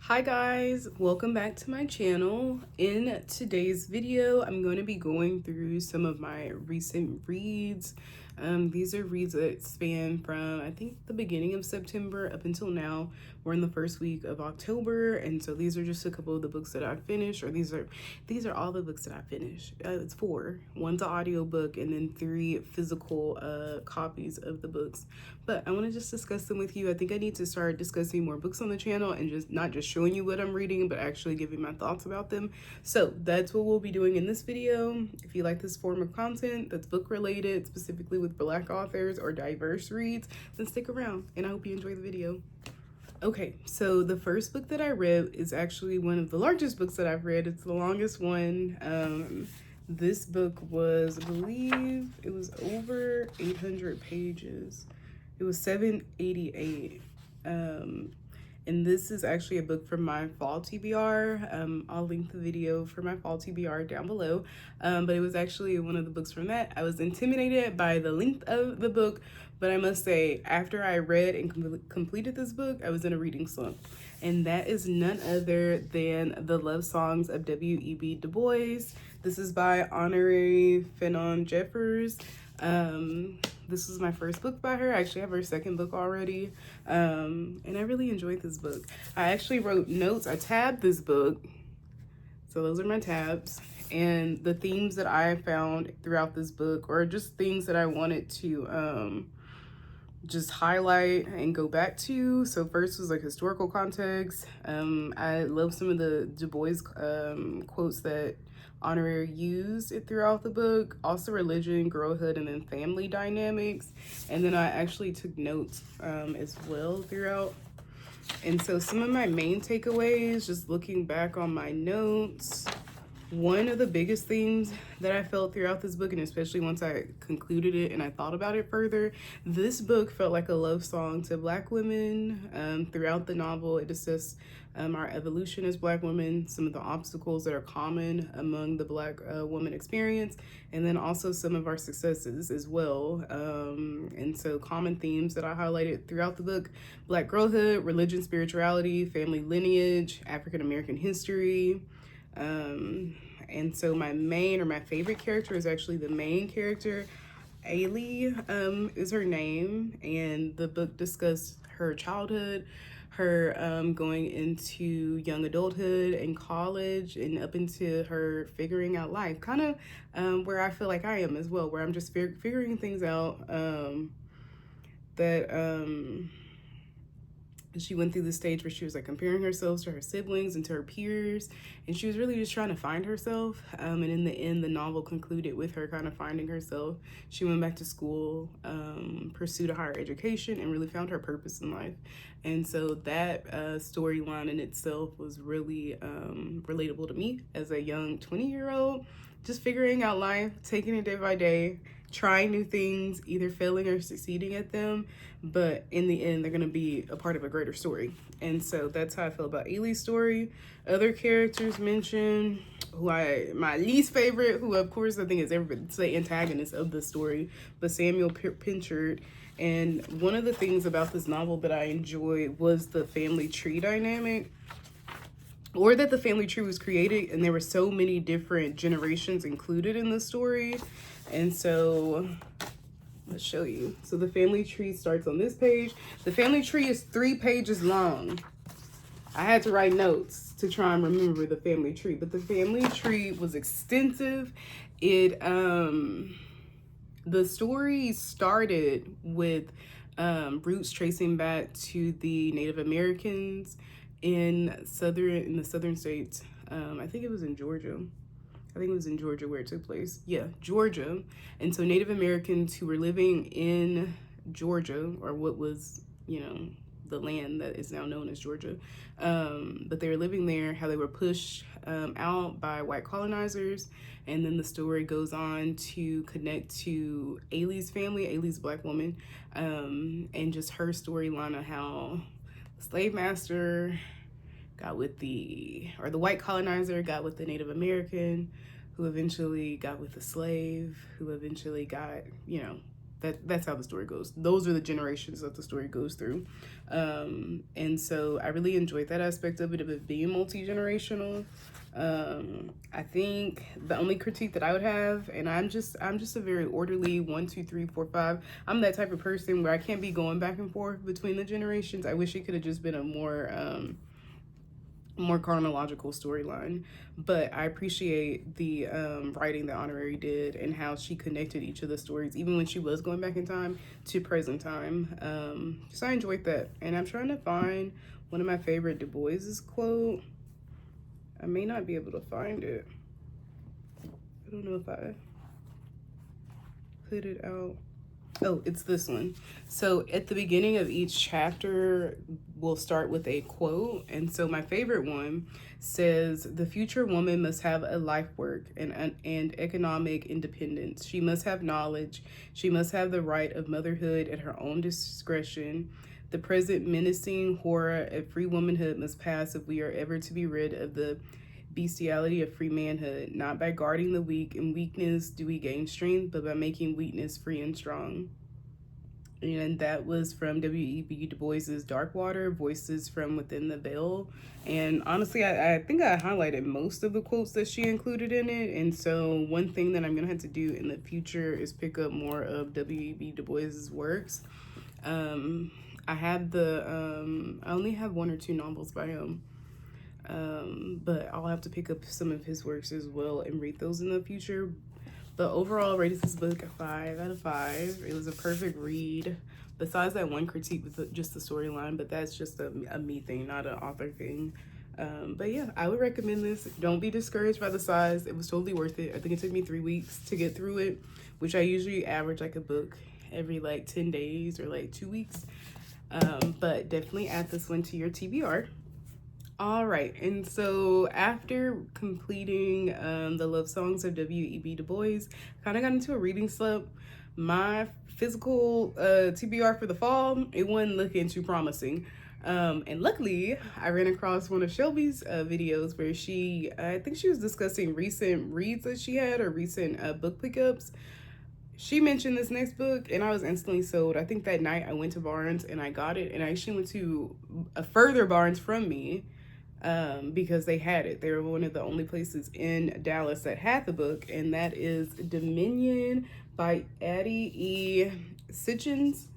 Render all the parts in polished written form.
Hi guys, welcome back to my channel. In today's video, I'm going to be going through some of my recent reads. These are reads that span from, I think, the beginning of September up until now. We're in the first week of October, and so these are just a couple of the books that I finished, or these are all the books that I finished. It's four. One's an audiobook, and then three physical copies of the books. But I want to just discuss them with you. I think I need to start discussing more books on the channel and just not just showing you what I'm reading, but actually giving my thoughts about them. So that's what we'll be doing in this video. If you like this form of content that's book related, specifically with Black authors or diverse reads, then stick around and I hope you enjoy the video. Okay, so the first book that I read is actually one of the largest books that I've read. It's the longest one. This book was, I believe, it was over 800 pages. It was 788. And this is actually a book from my Fall TBR. I'll link the video for my Fall TBR down below. But it was actually one of the books from that. I was intimidated by the length of the book, but I must say, after I read and completed this book, I was in a reading slump. And that is none other than The Love Songs of W.E.B. Du Bois. This is by Honorary Fanon Jeffers. This was my first book by her. I actually have her second book already. And I really enjoyed this book. I actually wrote notes. I tabbed this book. So those are my tabs. And the themes that I found throughout this book, or just things that I wanted to just highlight and go back to. So first was like historical context. I love some of the Du Bois quotes that Honorary used it throughout the book. Also religion, girlhood, and then family dynamics. And then I actually took notes as well throughout. And so some of my main takeaways, just looking back on my notes, one of the biggest themes that I felt throughout this book, and especially once I concluded it and I thought about it further, this book felt like a love song to Black women. Throughout the novel, it discusses our evolution as Black women, some of the obstacles that are common among the Black woman experience, and then also some of our successes as well. And so common themes that I highlighted throughout the book: Black girlhood, religion, spirituality, family lineage, African American history. And so my main, or my favorite character, is actually the main character. Ailey is her name, and the book discussed her childhood, her going into young adulthood and college, and up into her figuring out life, kind of where I feel like I am as well, where I'm just figuring things out. She went through the stage where she was like comparing herself to her siblings and to her peers, and she was really just trying to find herself. And in the end, the novel concluded with her kind of finding herself. She went back to school, pursued a higher education, and really found her purpose in life. And so that storyline in itself was really relatable to me as a young 20-year-old, just figuring out life, taking it day by day, trying new things, either failing or succeeding at them, but in the end, they're gonna be a part of a greater story. And so that's how I feel about Ailey's story. Other characters mentioned, my least favorite, who of course I think is everybody's the antagonist of the story, but Samuel Pinchard. And one of the things about this novel that I enjoyed was the family tree dynamic, or that the family tree was created and there were so many different generations included in the story. And so let's show you. So the family tree starts on this page. The family tree is 3 pages long. I had to write notes to try and remember the family tree, but the family tree was extensive. The story started with roots tracing back to the Native Americans in the southern states. I think it was in Georgia. I think it was in Georgia where it took place. Yeah, Georgia. And so Native Americans who were living in Georgia, or what was, the land that is now known as Georgia, but they were living there, how they were pushed out by white colonizers. And then the story goes on to connect to Ailey's family, Ailey's Black woman, and just her storyline of how the slave master got with the white colonizer got with the Native American, who eventually got with the slave, who eventually got, That's how the story goes. Those are the generations that the story goes through. And so I really enjoyed that aspect of it being multi-generational. I think the only critique that I would have, and I'm just a very orderly 1, 2, 3, 4, 5. I'm that type of person where I can't be going back and forth between the generations. I wish it could have just been a more chronological storyline, but I appreciate the writing that Honorary did and how she connected each of the stories, even when she was going back in time to present time. So I enjoyed that, and I'm trying to find one of my favorite Du Bois's quote. I may not be able to find it. I don't know if I put it out. Oh, it's this one. So at the beginning of each chapter, we'll start with a quote. And so my favorite one says, "The future woman must have a life work and economic independence. She must have knowledge. She must have the right of motherhood at her own discretion. The present menacing horror of free womanhood must pass if we are ever to be rid of the bestiality of free manhood. Not by guarding the weak. In weakness do we gain strength, but by making weakness free and strong." And that was from W.E.B. Du Bois's Darkwater, Voices from Within the Veil. And honestly, I think I highlighted most of the quotes that she included in it. And so one thing that I'm going to have to do in the future is pick up more of W.E.B. Du Bois's works. I have I only have 1 or 2 novels by him. But I'll have to pick up some of his works as well and read those in the future. But overall, I rated this book a 5 out of 5. It was a perfect read. Besides that one critique with just the storyline, but that's just a me thing, not an author thing. But yeah, I would recommend this. Don't be discouraged by the size. It was totally worth it. I think it took me 3 weeks to get through it, which I usually average like a book every like 10 days or like 2 weeks. But definitely add this one to your TBR. All right, and so after completing the love songs of W.E.B. Du Bois, kind of got into a reading slump. My physical TBR for the fall, it wasn't looking too promising. And luckily, I ran across one of Shelby's videos where I think she was discussing recent reads that she had or recent book pickups. She mentioned this next book and I was instantly sold. I think that night I went to Barnes and I got it, and I actually went to a further Barnes from me because they had it. They were one of the only places in Dallas that had the book, and that is Dominion by Addie E. Sitchins.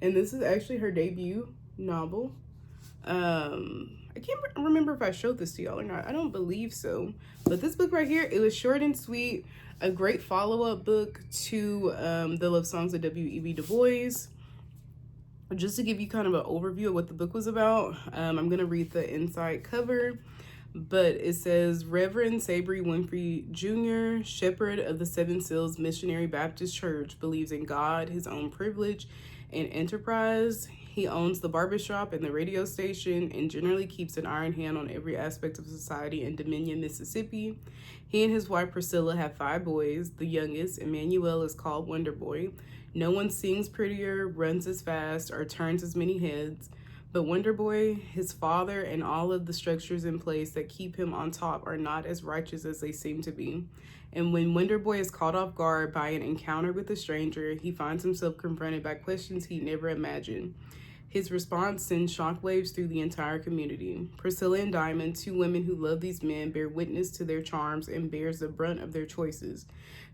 And this is actually her debut novel. I can't remember if I showed this to y'all or not. I don't believe so. But this book right here, it was short and sweet. A great follow-up book to the love songs of W.E.B. Du Bois. Just to give you kind of an overview of what the book was about, I'm going to read the inside cover, but it says, "Reverend Sabry Winfrey Jr., shepherd of the Seven Seals Missionary Baptist Church, believes in God, his own privilege, and enterprise. He owns the barbershop and the radio station and generally keeps an iron hand on every aspect of society in Dominion, Mississippi. He and his wife Priscilla have 5 boys. The youngest, Emmanuel, is called Wonder Boy. No one sings prettier, runs as fast, or turns as many heads. But Wonder Boy, his father, and all of the structures in place that keep him on top are not as righteous as they seem to be. And when Wonder Boy is caught off guard by an encounter with a stranger, he finds himself confronted by questions he never imagined. His response sends shockwaves through the entire community. Priscilla and Diamond, 2 women who love these men, bear witness to their charms and bears the brunt of their choices.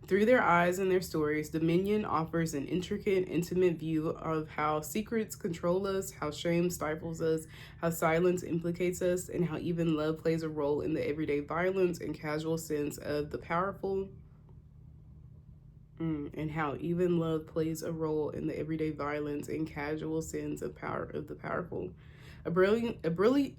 Through their eyes and their stories, Dominion offers an intricate, intimate view of how secrets control us, how shame stifles us, how silence implicates us, and how even love plays a role in the everyday violence and casual sins of the powerful. And how even love plays a role in the everyday violence and casual sins of the powerful. A brilliantly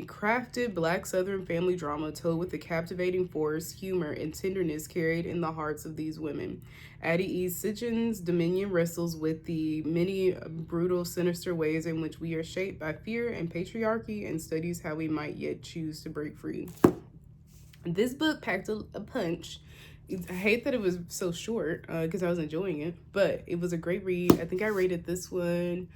crafted Black Southern family drama told with the captivating force, humor, and tenderness carried in the hearts of these women. Addie E. Sitchin's Dominion wrestles with the many brutal, sinister ways in which we are shaped by fear and patriarchy and studies how we might yet choose to break free. This book packed a punch. I hate that it was so short because I was enjoying it, but it was a great read. I think I rated this one,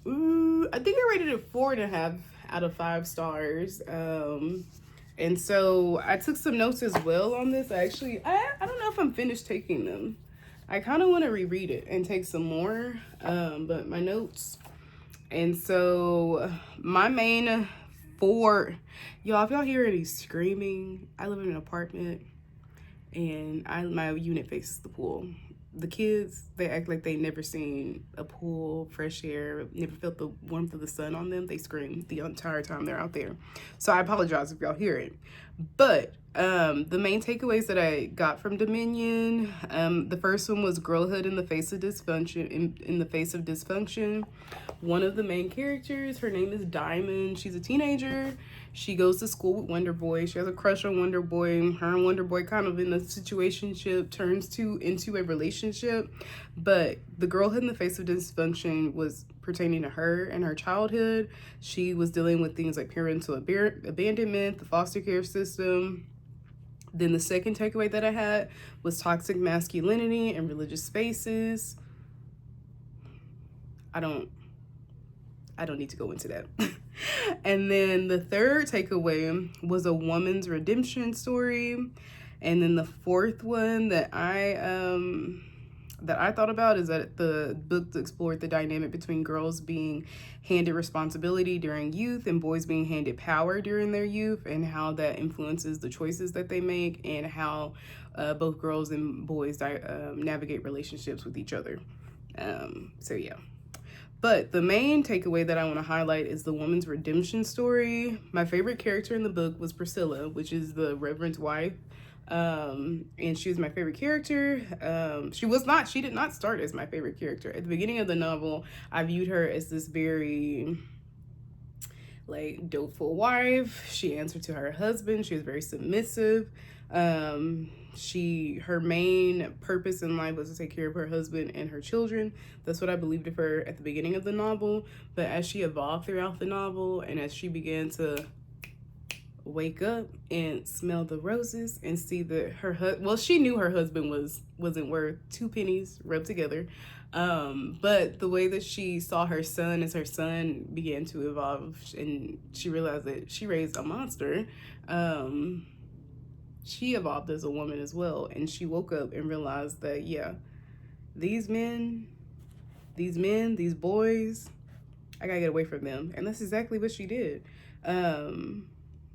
I think I rated it 4.5 out of 5 stars. And so I took some notes as well on this. I don't know if I'm finished taking them. I kind of want to reread it and take some more, but my notes. And so my main four, y'all, if y'all hear any screaming, I live in an apartment and my unit faces the pool. The kids, they act like they never seen a pool, fresh air, never felt the warmth of the sun on them. They scream the entire time they're out there. So I apologize if y'all hear it. But the main takeaways that I got from Dominion, the first one was girlhood in the face of dysfunction. In the face of dysfunction, one of the main characters, her name is Diamond. She's a teenager. She goes to school with Wonder Boy. She has a crush on Wonder Boy. Her and Wonder Boy kind of in a situationship turns into a relationship. But the girlhood in the face of dysfunction was pertaining to her and her childhood. She was dealing with things like parental abandonment, the foster care system. Then the second takeaway that I had was toxic masculinity and religious spaces. I don't need to go into that. And then the third takeaway was a woman's redemption story. And then the fourth one that I thought about is that the book explored the dynamic between girls being handed responsibility during youth and boys being handed power during their youth, and how that influences the choices that they make, and how both girls and boys navigate relationships with each other. So yeah. But the main takeaway that I want to highlight is the woman's redemption story. My favorite character in the book was Priscilla, which is the Reverend's wife. And she was my favorite character. She did not start as my favorite character. At the beginning of the novel, I viewed her as this very like doteful wife. She answered to her husband. She was very submissive. Her main purpose in life was to take care of her husband and her children. That's what I believed of her at the beginning of the novel. But as she evolved throughout the novel, and as she began to wake up and smell the roses and see that she knew her husband wasn't worth two pennies rubbed together. But the way that she saw her son as her son began to evolve, and she realized that she raised a monster, she evolved as a woman as well. And she woke up and realized that, yeah, these boys, I gotta get away from them. And that's exactly what she did.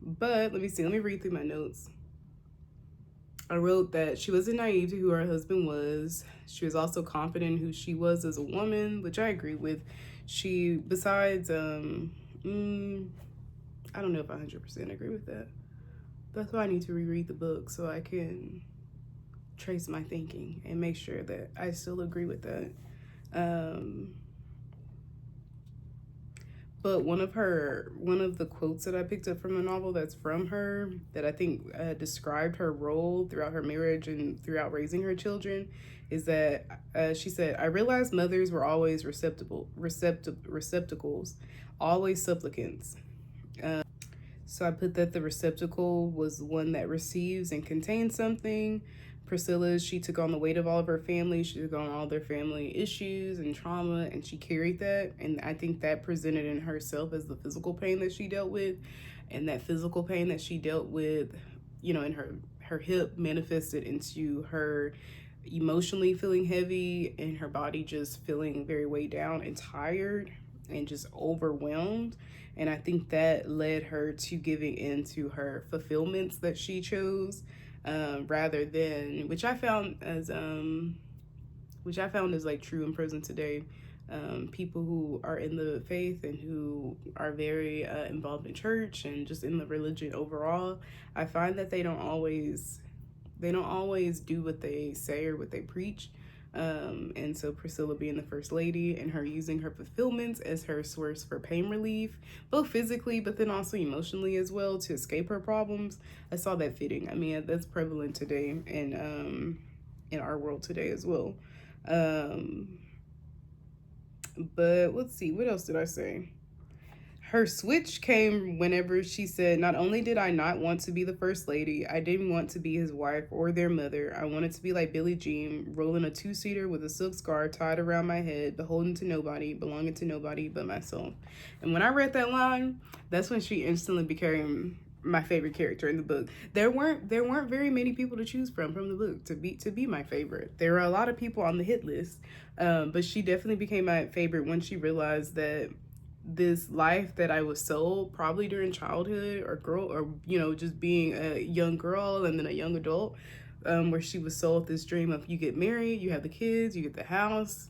But let me read through my notes. I wrote that she wasn't naive to who her husband was. She was also confident in who she was as a woman, which I agree with. Besides, I don't know if I 100% agree with that. That's why I need to reread the book so I can trace my thinking and make sure that I still agree with that. But one of the quotes that I picked up from the novel that's from her, that I think described her role throughout her marriage and throughout raising her children, is that she said, "I realized mothers were always receptacles, always supplicants." So I put that the receptacle was one that receives and contains something. Priscilla, she took on the weight of all of her family. She took on all their family issues and trauma, and she carried that. And I think that presented in herself as the physical pain that she dealt with. And that physical pain that she dealt with, in her hip manifested into her emotionally feeling heavy and her body just feeling very weighed down and tired and just overwhelmed. And I think that led her to giving into her fulfillments that she chose, rather than, which I found as like true in prison today. People who are in the faith and who are very involved in church and just in the religion overall, I find that they don't always do what they say or what they preach. And so Priscilla being the first lady and her using her fulfillments as her source for pain relief, both physically but then also emotionally as well, to escape her problems, I saw that fitting. I mean, that's prevalent today in our world today as well. But let's see, what else did I say? Her switch came whenever she said, "Not only did I not want to be the first lady, I didn't want to be his wife or their mother. I wanted to be like Billie Jean, rolling a two-seater with a silk scarf tied around my head, beholden to nobody, belonging to nobody but myself." And when I read that line, that's when she instantly became my favorite character in the book. There weren't very many people to choose from the book to be my favorite. There were a lot of people on the hit list, but she definitely became my favorite when she realized that this life that I was sold probably during childhood or just being a young girl and then a young adult, where she was sold this dream of you get married, you have the kids, you get the house,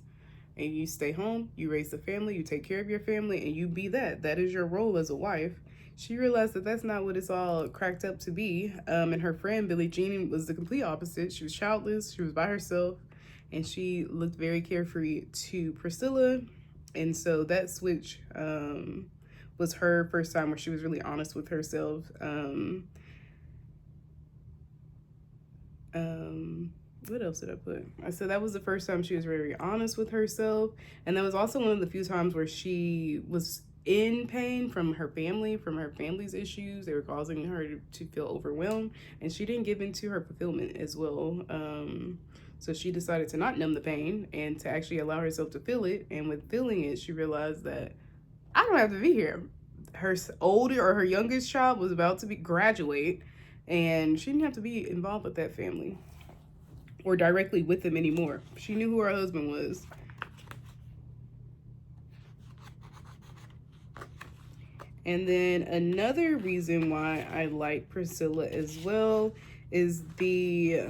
and you stay home, you raise the family, you take care of your family, and you be that. That is your role as a wife. She realized that that's not what it's all cracked up to be. And her friend, Billie Jean, was the complete opposite. She was childless, she was by herself, and she looked very carefree to Priscilla. And so that switch was her first time where she was really honest with herself. What else did I put? I said that was the first time she was very honest with herself, and that was also one of the few times where she was in pain from her family, from her family's issues. They were causing her to feel overwhelmed, and she didn't give into her fulfillment as well. So she decided to not numb the pain and to actually allow herself to feel it, and with feeling it, she realized that I don't have to be here. Her older or her youngest child was about to graduate, and she didn't have to be involved with that family or directly with them anymore. She knew who her husband was. And then another reason why I like Priscilla as well is the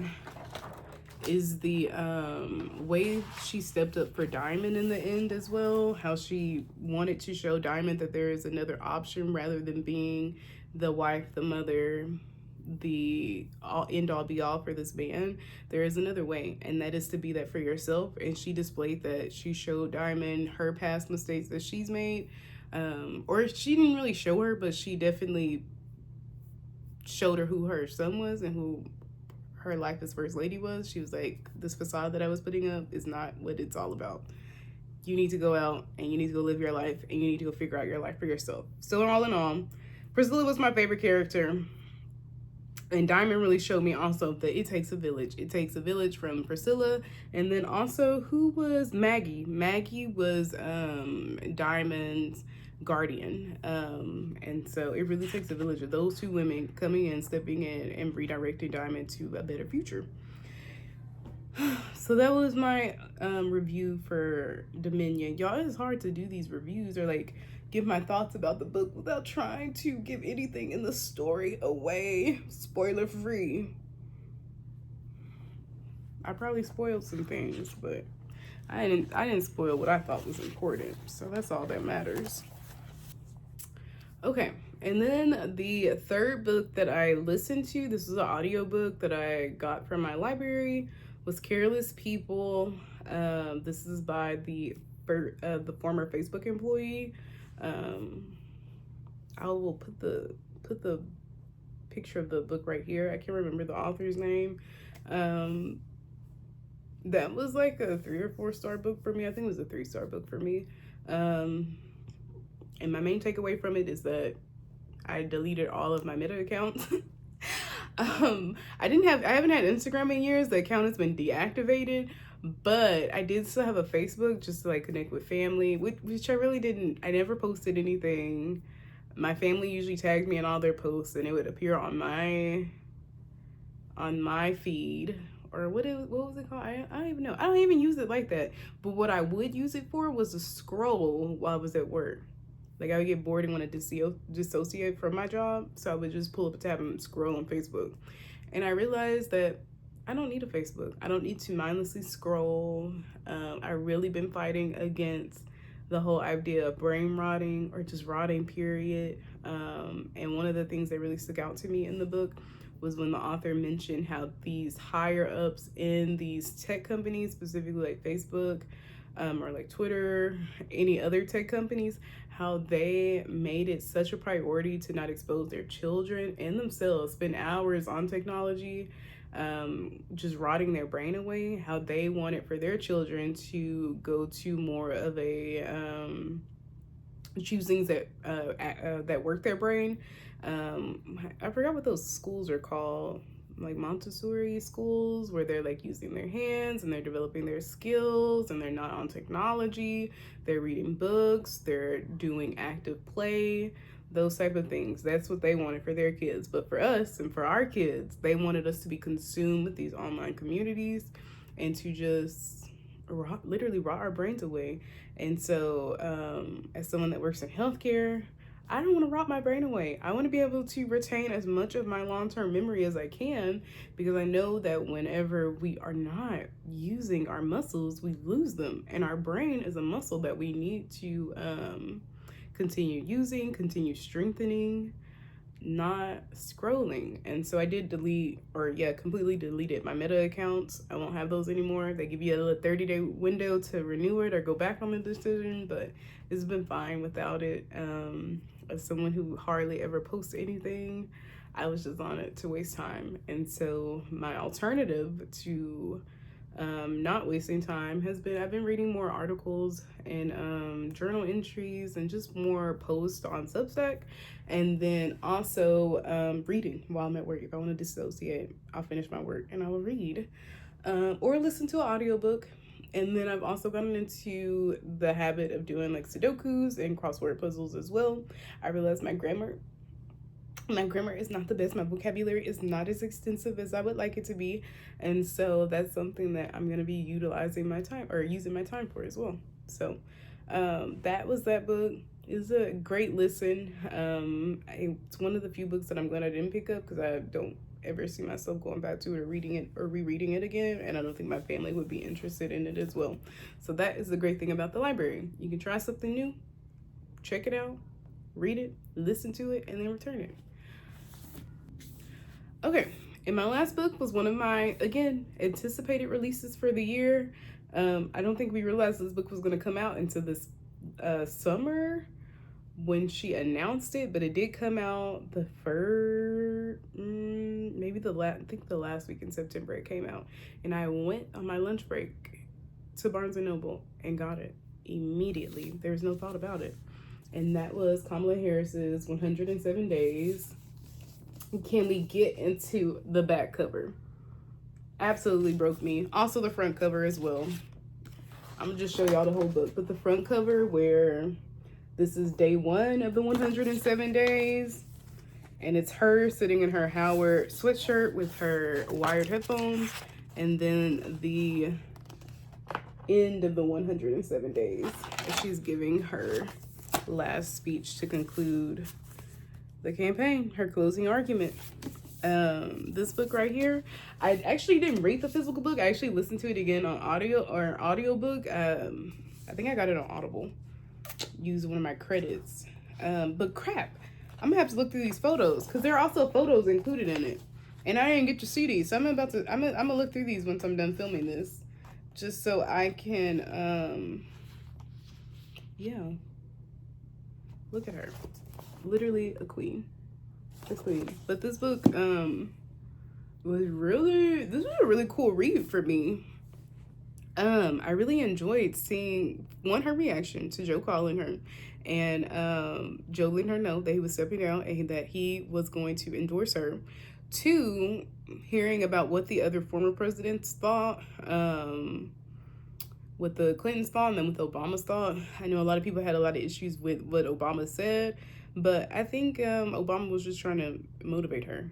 way she stepped up for Diamond in the end as well. How she wanted to show Diamond that there is another option rather than being the wife, the mother, the end all be all for this man. There is another way, and that is to be that for yourself. And she displayed that. She showed Diamond her past mistakes that she's made, or she didn't really show her, but she definitely showed her who her son was and who her life as first lady was. She was like, this facade that I was putting up is not what it's all about. You need to go out and you need to go live your life, and you need to go figure out your life for yourself. So all in all, Priscilla was my favorite character. And Diamond really showed me also that it takes a village. It takes a village from Priscilla. And then also, who was Maggie? Maggie was Diamond's guardian. And so it really takes a village of those two women coming in, stepping in, and redirecting Diamond to a better future. So that was my review for Dominion. Y'all, it's hard to do these reviews or like give my thoughts about the book without trying to give anything in the story away. Spoiler free. I probably spoiled some things, but I didn't spoil what I thought was important. So that's all that matters. Okay, and then the third book that I listened to, this is an audiobook that I got from my library, was Careless People. This is by the former Facebook employee. I will put the picture of the book right here. I can't remember the author's name. That was like a 3 or 4 star book for me. I think it was a 3-star book for me. And my main takeaway from it is that I deleted all of my Meta accounts. I haven't had Instagram in years. The account has been deactivated, but I did still have a Facebook just to like connect with family, which I really didn't. I never posted anything. My family usually tagged me in all their posts, and it would appear on my feed. Or what was it called? I don't even know. I don't even use it like that. But what I would use it for was to scroll while I was at work. Like I would get bored and want to dissociate from my job. So I would just pull up a tab and scroll on Facebook. And I realized that I don't need a Facebook. I don't need to mindlessly scroll. I've really been fighting against the whole idea of brain rotting or just rotting, period. And one of the things that really stuck out to me in the book was when the author mentioned how these higher ups in these tech companies, specifically like Facebook or like Twitter, any other tech companies, how they made it such a priority to not expose their children and themselves, spend hours on technology, just rotting their brain away, how they wanted for their children to go to more of a choose things that work their brain. I forgot what those schools are called, like Montessori schools, where they're like using their hands and they're developing their skills and they're not on technology. They're reading books, they're doing active play. those type of things. That's what they wanted for their kids. But for us and for our kids, they wanted us to be consumed with these online communities and to just literally rot our brains away. And so as someone that works in healthcare, I don't want to rot my brain away. I want to be able to retain as much of my long-term memory as I can, because I know that whenever we are not using our muscles, we lose them. And our brain is a muscle that we need to continue using, continue strengthening, not scrolling. And so I did completely deleted my Meta accounts. I won't have those anymore. They give you a 30-day window to renew it or go back on the decision, but it's been fine without it. As someone who hardly ever posts anything, I was just on it to waste time. And so my alternative to not wasting time has been, I've been reading more articles and journal entries and just more posts on Substack, and then also reading while I'm at work. If I want to dissociate, I'll finish my work and I will read or listen to an audiobook. And then I've also gotten into the habit of doing like Sudokus and crossword puzzles as well. I realized my grammar is not the best. My vocabulary is not as extensive as I would like it to be. And so that's something that I'm going to be using my time for as well. So that was that book. It's a great listen. It's one of the few books that I'm glad I didn't pick up, because I don't ever see myself going back to it or reading it or rereading it again, and I don't think my family would be interested in it as well. So that is the great thing about the library. You can try something new, check it out, read it, listen to it, and then return it. Okay, and my last book was one of my, again, anticipated releases for the year. I don't think we realized this book was going to come out until this summer when she announced it, but it did come out the first, I think the last week in September it came out. And I went on my lunch break to Barnes & Noble and got it immediately. There was no thought about it. And that was Kamala Harris's 107 Days. Can we get into the back cover? Absolutely broke me. Also the front cover as well. I'm gonna just show y'all the whole book, but the front cover, where this is day 1 of the 107 days, and it's her sitting in her Howard sweatshirt with her wired headphones, and then the end of the 107 days, she's giving her last speech to conclude the campaign, her closing argument. This book right here, I actually didn't read the physical book. I actually listened to it again on audiobook. I think I got it on Audible, used one of my credits. But crap, I'm gonna have to look through these photos, because there are also photos included in it, and I didn't get to see these. So I'm gonna look through these once I'm done filming this, just so I can yeah, look at her, literally a queen. But this book was a really cool read for me. I really enjoyed seeing, one, her reaction to Joe calling her, and Joe letting her know that he was stepping down and that he was going to endorse her. 2, hearing about what the other former presidents thought, what the Clintons thought, and then what the Obamas thought. I know a lot of people had a lot of issues with what Obama said, but I think Obama was just trying to motivate her.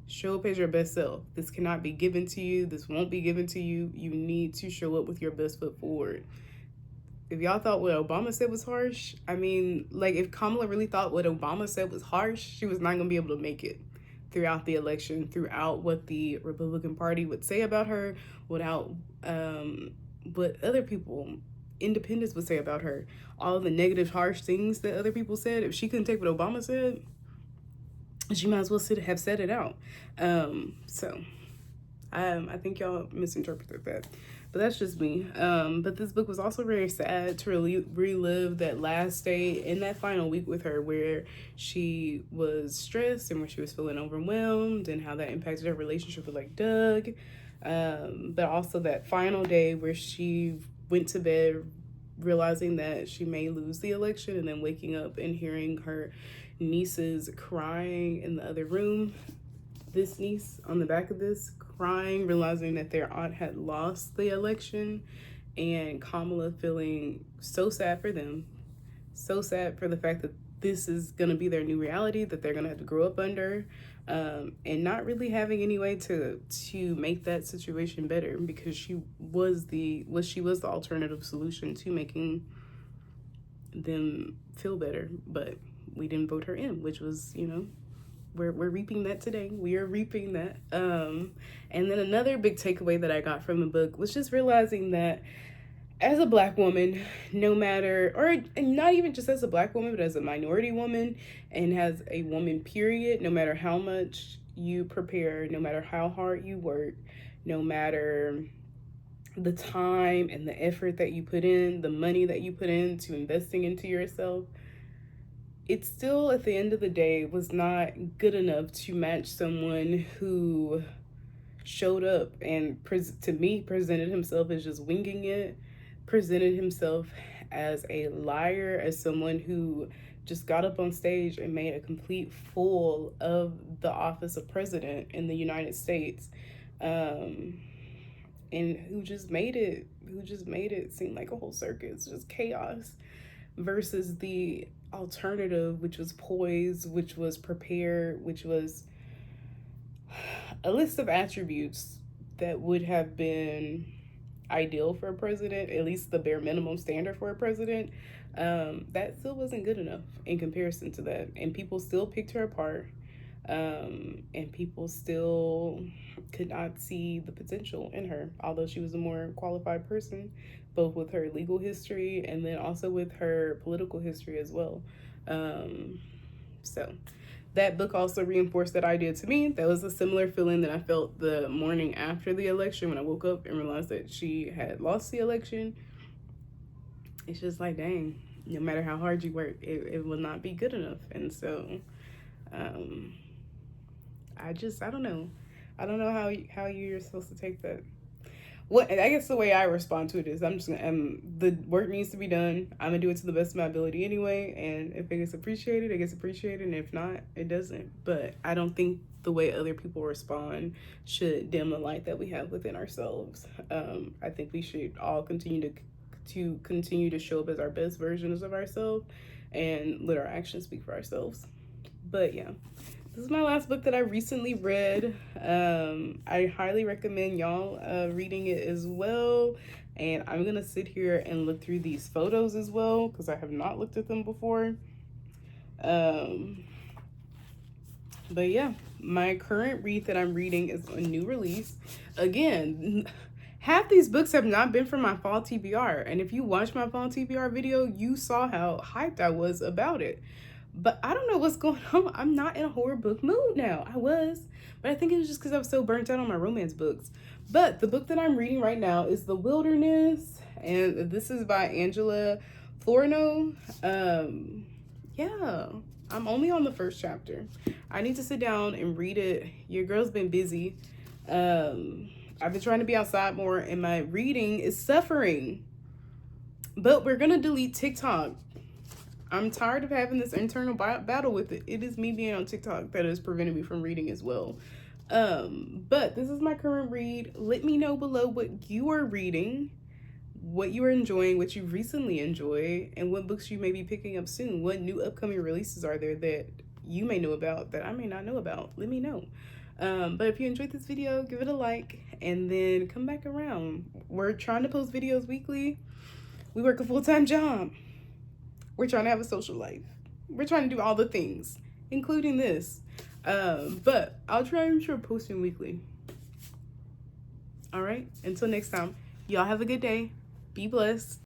Show up as your best self. This cannot be given to you. This won't be given to you. You need to show up with your best foot forward. If y'all thought what Obama said was harsh, I mean, like, if Kamala really thought what Obama said was harsh, she was not going to be able to make it throughout the election, throughout what the Republican Party would say about her, without what other people, independents, would say about her. All the negative, harsh things that other people said. If she couldn't take what Obama said, she might as well have said it out. So I think y'all misinterpreted that, but that's just me. But this book was also very sad to relive that last day and that final week with her, where she was stressed and where she was feeling overwhelmed, and how that impacted her relationship with like Doug. But also that final day where she went to bed realizing that she may lose the election, and then waking up and hearing her nieces crying in the other room. This niece on the back of this crying, realizing that their aunt had lost the election, and Kamala feeling so sad for them, so sad for the fact that this is going to be their new reality that they're going to have to grow up under, and not really having any way to make that situation better, because she was the alternative solution to making them feel better. But we didn't vote her in, which was, you know, we're reaping that today. We are reaping that. And then another big takeaway that I got from the book was just realizing that as a Black woman, no matter, or not even just as a Black woman, but as a minority woman, and as a woman, period, no matter how much you prepare, no matter how hard you work, no matter the time and the effort that you put in, the money that you put into investing into yourself, it still, at the end of the day, was not good enough to match someone who showed up and, to me, presented himself as just winging it, presented himself as a liar, as someone who just got up on stage and made a complete fool of the office of president in the United States, and who just made it seem like a whole circus, just chaos, versus the alternative, which was poised, which was prepared, which was a list of attributes that would have been ideal for a president, at least the bare minimum standard for a president. That still wasn't good enough in comparison to that, and people still picked her apart, and people still could not see the potential in her, although she was a more qualified person, both with her legal history and then also with her political history as well. So that book also reinforced that idea to me. That was a similar feeling that I felt the morning after the election, when I woke up and realized that she had lost the election. It's just like, dang, no matter how hard you work, it will not be good enough. And so I don't know. I don't know how you're supposed to take that. What I guess the way I respond to it is, the work needs to be done. I'm gonna do it to the best of my ability anyway, and if it gets appreciated, it gets appreciated, and if not, it doesn't. But I don't think the way other people respond should dim the light that we have within ourselves. I think we should all continue to show up as our best versions of ourselves and let our actions speak for ourselves. But yeah, this is my last book that I recently read. I highly recommend y'all reading it as well. And I'm gonna sit here and look through these photos as well, because I have not looked at them before. But yeah, my current read that I'm reading is a new release. Again, half these books have not been from my Fall TBR. And if you watched my Fall TBR video, you saw how hyped I was about it. But I don't know what's going on. I'm not in a horror book mood now. I was, but I think it was just because I was so burnt out on my romance books. But the book that I'm reading right now is The Wilderness, and this is by Angela Florno. Yeah, I'm only on the first chapter. I need to sit down and read it. Your girl's been busy. I've been trying to be outside more, and my reading is suffering. But we're gonna delete TikTok. I'm tired of having this internal battle with it. It is me being on TikTok that is preventing me from reading as well. But this is my current read. Let me know below what you are reading, what you are enjoying, what you recently enjoyed, and what books you may be picking up soon. What new upcoming releases are there that you may know about that I may not know about? Let me know. But if you enjoyed this video, give it a like and then come back around. We're trying to post videos weekly. We work a full-time job. We're trying to have a social life. We're trying to do all the things, including this. But I'll try and ensure posting weekly. All right, until next time, y'all have a good day. Be blessed.